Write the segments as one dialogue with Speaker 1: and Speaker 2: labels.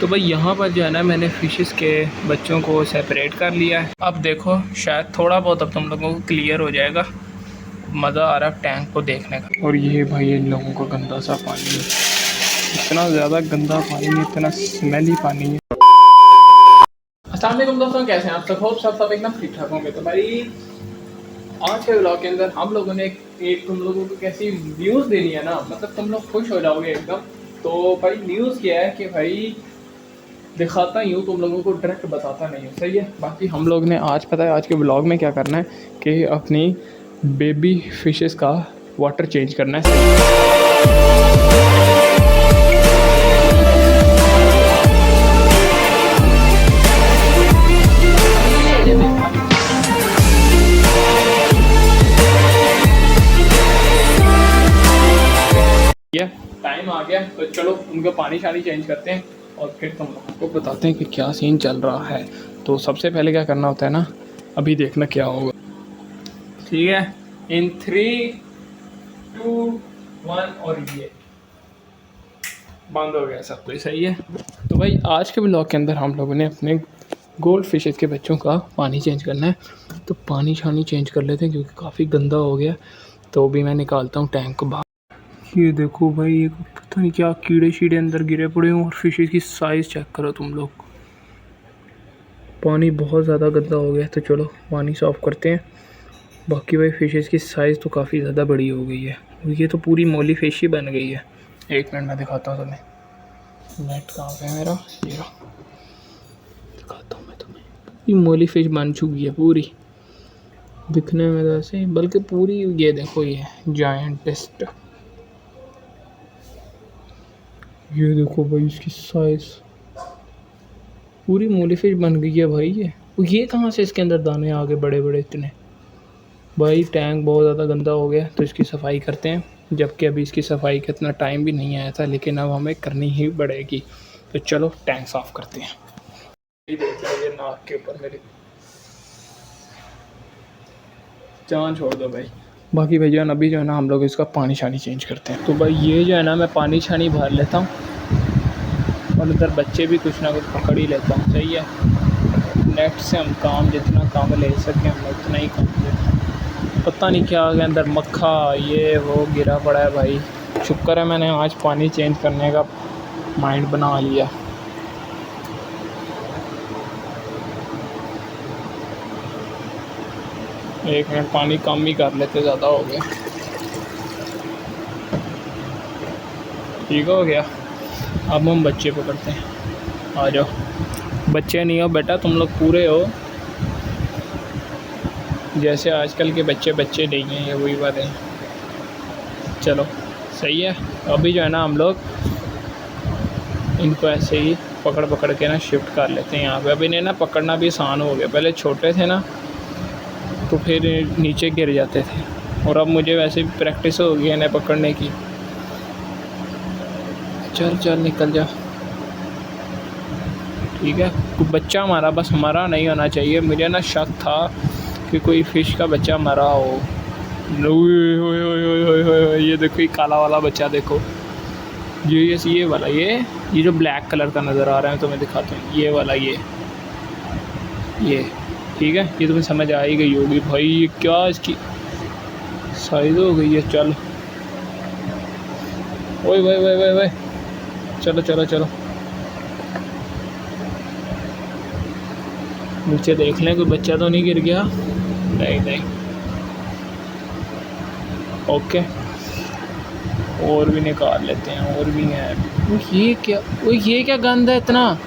Speaker 1: तो भाई यहाँ पर जो है ना मैंने फिशेस के बच्चों को सेपरेट कर लिया है। अब देखो शायद थोड़ा बहुत अब तुम लोगों को क्लियर हो जाएगा। मज़ा आ रहा है टैंक को देखने का। और ये भाई इन लोगों का गंदा सा पानी है, इतना ज़्यादा गंदा पानी है, इतना स्मेली पानी है। अस्सलाम वालेकुम दोस्तों, कैसे हैं आप सब? होप सब एकदम ठीक ठाक होंगे। तो भाई आज के व्लॉग के अंदर हम लोगों ने एक तुम लोगों को कैसी न्यूज़ देनी है ना, मतलब तुम लोग खुश हो जाओगे एकदम। तो भाई न्यूज़ क्या है कि भाई दिखाता ही हूँ, तुम लोगों को डायरेक्ट बताता नहीं हूँ, सही है। बाकी हम लोग ने आज पता है आज के व्लॉग में क्या करना है कि अपनी बेबी फिशेस का वाटर चेंज करना है, ये टाइम आ गया तो चलो उनका पानी शानी चेंज करते हैं और फिर तुम लोगों को बताते हैं कि क्या सीन चल रहा है। तो सबसे पहले क्या करना होता है ना, अभी देखना क्या होगा। ठीक है, इन 3, 2, 1 और ये बंद हो गया सब कुछ, सही है। तो भाई आज के ब्लॉग के अंदर हम लोगों ने अपने गोल्ड फिशेस के बच्चों का पानी चेंज करना है। तो पानी शानी चेंज कर लेते हैं क्योंकि काफ़ी गंदा हो गया। तो अभी मैं निकालता हूँ टैंक को बाहर। ये देखो भाई, ये पता नहीं क्या कीड़े शीड़े अंदर गिरे पड़े हैं। और फिशेस की साइज़ चेक करो तुम लोग, पानी बहुत ज़्यादा गंदा हो गया। तो चलो पानी साफ़ करते हैं। बाकी भाई फिशेस की साइज़ तो काफ़ी ज़्यादा बड़ी हो गई है। ये तो पूरी मोली फिश ही बन गई है। एक मिनट में दिखाता हूँ तुम्हें, नेट कहाँ पे है मेरा, ये रहा, दिखाता हूँ मैं तुम्हें। ये मोली फिश बन चुकी है पूरी, दिखने में तो ऐसे ही, बल्कि पूरी। ये देखो ये जायंटेस्ट, ये देखो भाई इसकी साइज़ पूरी मोली फिश बन गई है भाई। ये कहाँ से इसके अंदर दाने आ गए बड़े बड़े इतने। भाई टैंक बहुत ज़्यादा गंदा हो गया तो इसकी सफाई करते हैं। जबकि अभी इसकी सफाई का इतना टाइम भी नहीं आया था, लेकिन अब हमें करनी ही पड़ेगी। तो चलो टैंक साफ़ करते हैं। ये देख लो, ये नाक के ऊपर मेरी जान छोड़ दो भाई। बाकी भाई जो है ना, अभी जो है ना हम लोग इसका पानी शानी चेंज करते हैं। तो भाई ये जो है ना, मैं पानी शानी भर लेता हूँ और उधर बच्चे भी कुछ ना कुछ पकड़ ही लेता हूँ, सही है। नेट से हम काम जितना काम ले सकें हम उतना ही काम लेते हैं। पता नहीं क्या आ गया अंदर, मक्खा ये वो गिरा पड़ा है भाई। शुक्र है मैंने आज पानी चेंज करने का माइंड बना लिया। एक मिनट, पानी कम ही कर लेते, ज़्यादा हो गया। ठीक हो गया। अब हम बच्चे पकड़ते हैं, आ जाओ। बच्चे नहीं हो बेटा, तुम लोग पूरे हो। जैसे आजकल के बच्चे बच्चे नहीं हैं, ये वही बात है। चलो सही है। अभी जो है ना हम लोग इनको ऐसे ही पकड़ पकड़ के ना शिफ्ट कर लेते हैं यहाँ पे। अब इन्हें ना पकड़ना भी आसान हो गया, पहले छोटे थे ना तो फिर नीचे गिर जाते थे, और अब मुझे वैसे भी प्रैक्टिस हो गई है इन्हें पकड़ने की। चल चल निकल जा, ठीक है। तो बच्चा हमारा बस हमारा नहीं होना चाहिए। मुझे ना शक था कि कोई फ़िश का बच्चा मरा हो। ये देखो, ये काला वाला बच्चा देखो, ये वाला, ये जो ब्लैक कलर का नज़र आ रहा है, तो मैं दिखाता हूँ। ये वाला, ये ठीक है। ये तुम्हें समझ आ ही गई होगी भाई, ये क्या इसकी साइज़ हो गई है। चल ओए भाई भाई भाई भाई, चलो चलो चलो नीचे देख लें कोई बच्चा तो नहीं गिर गया। नहीं नहीं, ओके। और भी निकाल लेते हैं, और भी हैं। ये क्या गंद है इतना।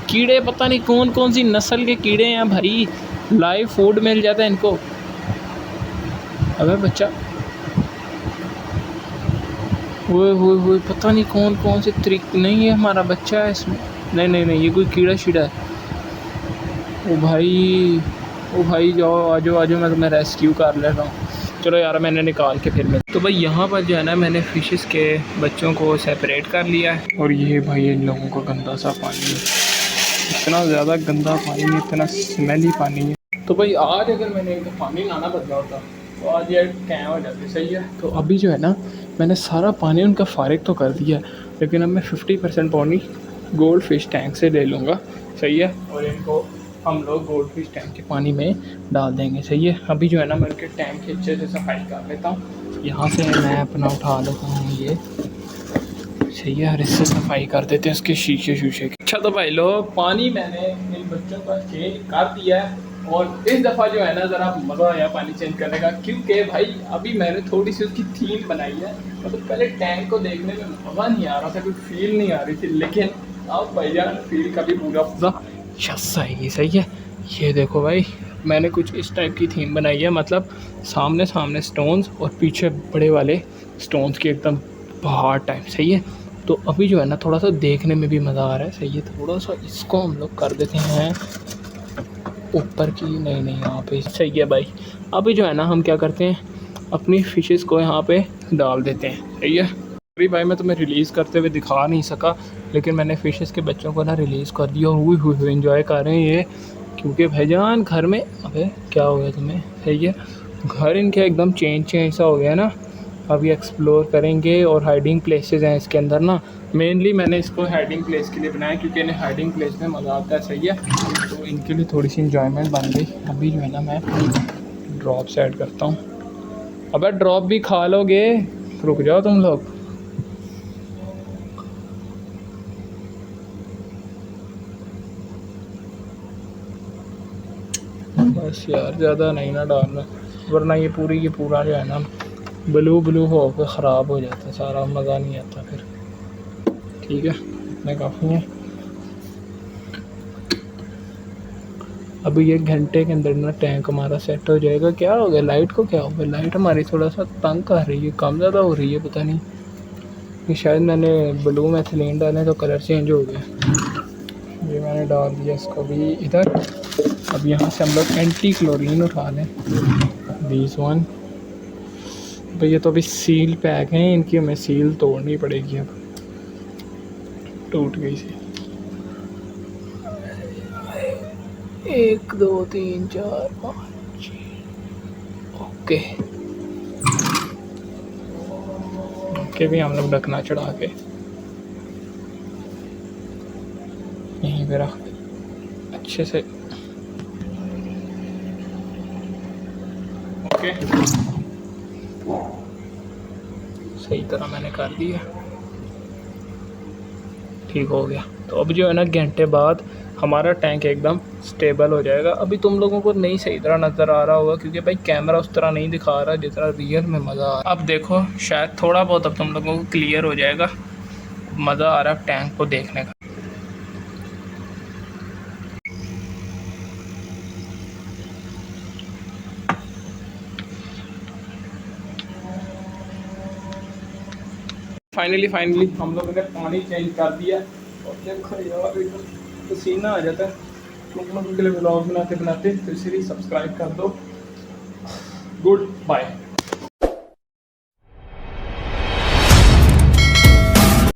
Speaker 1: कीड़े पता नहीं कौन कौन सी नस्ल के कीड़े हैं भाई। लाइव फूड मिल जाता है इनको। अबे बच्चा, वो पता नहीं कौन कौन से तरीके। नहीं है हमारा बच्चा है इसमें। नहीं नहीं नहीं, ये कोई कीड़ा शीड़ा है। ओ भाई जाओ, आजो आजो, मैं तुम्हें रेस्क्यू कर ले रहा हूँ। चलो यार, मैंने निकाल के फिर मैं तो भाई यहाँ पर जो है ना मैंने फिशेस के बच्चों को सेपरेट कर लिया है। और ये भाई इन लोगों का गंदा सा पानी है, इतना ज़्यादा गंदा पानी है, इतना स्मेली पानी है। तो भाई आज अगर मैंने इनको पानी लाना बदला होता तो आज ये कैं हो जाती, सही है। तो अभी जो है ना मैंने सारा पानी उनका फारिग तो कर दिया, लेकिन अब मैं 50% पानी गोल्ड फिश टैंक से ले लूँगा, सही है। और इनको हम लोग गोल्ड फिश टैंक के पानी में डाल देंगे, सही है। अभी जो है ना मैं इनके टैंक की अच्छे से सफाई कर लेता हूँ। यहाँ से मैं अपना उठा लेता हूँ ये, सही है। और इससे सफाई कर देते हैं इसके शीशे शूशे के। अच्छा तो भाई लोग, पानी मैंने इन बच्चों का चेंज कर दिया है। और इस दफ़ा जो है ना ज़रा मज़ा आया पानी चेंज करने का, क्योंकि भाई अभी मैंने थोड़ी सी उसकी थीम बनाई है। मतलब पहले टैंक को देखने में मज़ा नहीं आ रहा था, कोई फील नहीं आ रही थी, लेकिन अब भाईजान फील का भी पूरा पूरा शस्सा आएगी, सही है। ये देखो भाई, मैंने कुछ इस टाइप की थीम बनाई है, मतलब सामने सामने स्टोन्स और पीछे बड़े वाले स्टोन्स की एकदम पहाड़ टाइप, सही है। तो अभी जो है ना थोड़ा सा देखने में भी मज़ा आ रहा है, सही है। थोड़ा सा इसको हम लोग कर देते हैं ऊपर की, नहीं यहाँ पे सही है भाई। अभी जो है ना हम क्या करते हैं, अपनी फ़िशेस को यहाँ पे डाल देते हैं, सही है। अभी भाई मैं तुम्हें रिलीज़ करते हुए दिखा नहीं सका, लेकिन मैंने फ़िशेस के बच्चों को ना रिलीज़ कर दिया। हुई एंजॉय कर रहे हैं ये, क्योंकि भाईजान घर में, अबे क्या हो गया तुम्हें, सही है। घर इनके एकदम चेंज सा हो गया ना। अभी एक्सप्लोर करेंगे और हाइडिंग प्लेसेस हैं इसके अंदर ना। मेनली मैंने इसको हाइडिंग प्लेस के लिए बनाया, क्योंकि इन्हें हाइडिंग प्लेस में मज़ा आता है, सही है। तो इनके लिए थोड़ी सी इंजॉयमेंट बन गई। अभी जो है ना मैं ड्रॉप से ऐड करता हूँ। अबे ड्रॉप भी खा लोगे, रुक जाओ तुम लोग। बस यार ज़्यादा नहीं ना डालना, वरना ये पूरी की पूरा जो है ना ब्लू हो के ख़राब हो जाता है, सारा मज़ा नहीं आता फिर। ठीक है, इतने काफ़ी है। अभी 1 घंटे के अंदर ना टैंक हमारा सेट हो जाएगा। क्या हो गया, लाइट को क्या हो गया, लाइट हमारी थोड़ा सा तंग कर रही है, कम ज़्यादा हो रही है, पता नहीं। ये शायद मैंने ब्लू मैथिलीन डाले तो कलर चेंज हो गया। ये मैंने डाल दिया इसको भी इधर। अब यहाँ से हम लोग एंटी क्लोरीन उठा लें, दिस वन। भाई ये तो अभी सील पैक हैं, इनकी हमें सील तोड़नी पड़ेगी। अब टूट गई सी। 1 2 3 4 5, ओके। ओके भी हम लोग ढकना चढ़ा के यहीं पे रख अच्छे से, ओके। सही तरह मैंने कर दिया, ठीक हो गया। तो अब जो है ना घंटे बाद हमारा टैंक एकदम स्टेबल हो जाएगा। अभी तुम लोगों को नहीं सही तरह नज़र आ रहा होगा, क्योंकि भाई कैमरा उस तरह नहीं दिखा रहा जितना रियल में मज़ा आ रहा है। अब देखो शायद थोड़ा बहुत अब तुम लोगों को क्लियर हो जाएगा, मज़ा आ रहा है टैंक को देखने का। फाइनली हम लोगों ने पानी चेंज कर दिया। और देखो यार पसीना आ जाता है तुम लोगों के लिए व्लॉग बनाते बनाते। तो इसीलिए सब्सक्राइब कर दो। Good bye.